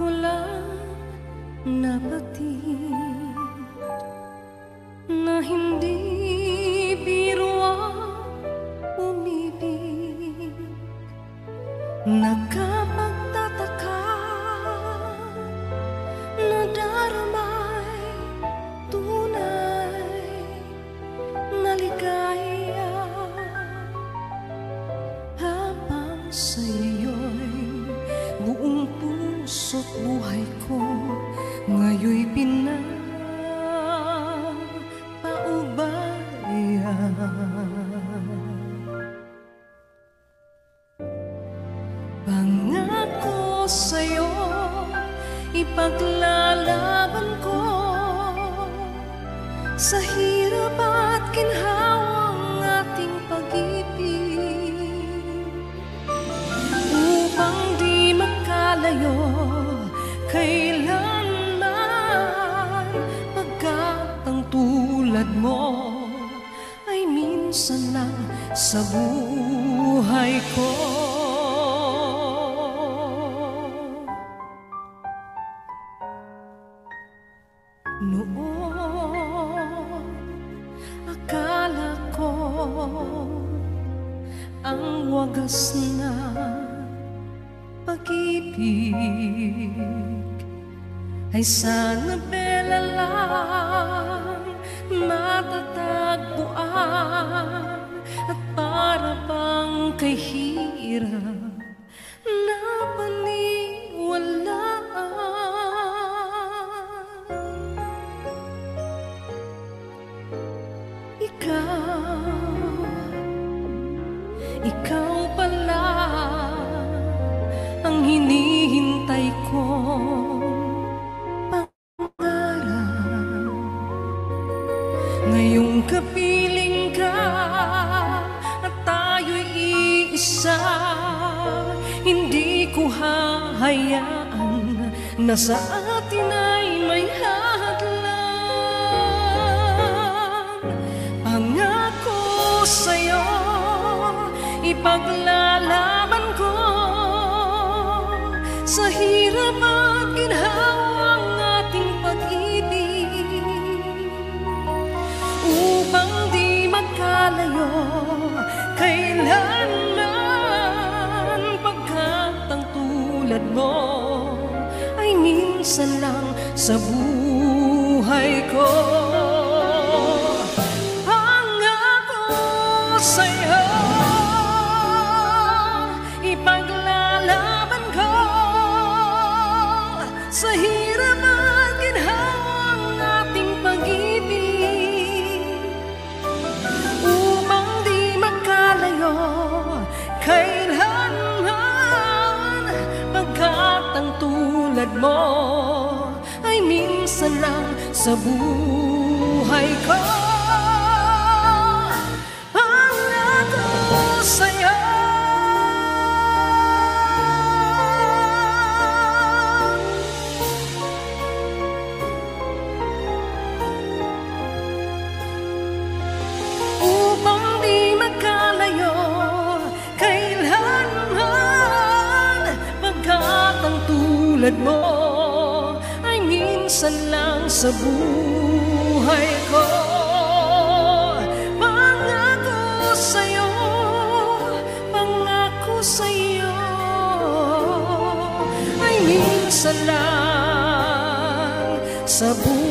ko lang nabatid na hindi biro ang umibig. Nakapagtataka na daramay tunay na ligaya habang sa'yo'y buong puso't buhay ko ngayon'y pinapaubaya. Pangako sa'yo, ipaglalaban ko sa hirap at ginhawang ating pag-ibig, upang di makalayo kailanman, pagkat ang tulad mo ay minsan lang sa buhay ko. Noon, akala ko ang wagas na pag-ibig ay sa nobela lang matatagpuan, at para bang kay hirap na paniwalaan. Ikaw pala ang hinihintay kong pangarap. Ngayong kapiling ka at tayo'y iisa, hindi ko hahayaan na sa atin ay may hadlang. Pangako sa'yo, ipaglalaban ko sa hirap at ginhawang ating pag-ibig, upang di magkalayo kailanman, pagkat ang tulad mo ay minsan lang sa buhay ko. Pangako sa'yo, ipaglalaban ko sa hirap at ginhawang ating pag-ibig, upang di magkalayo kailanman, pagkat ang tulad mo ay minsan lang sa buhay ko. Pangako sa'yo, upang di magkalayo kailanman, pagkat ang tulad mo ay minsan lang sa buhay ko. Pangako sa'yo, pangako sa'yo, ay minsan lang sa buhay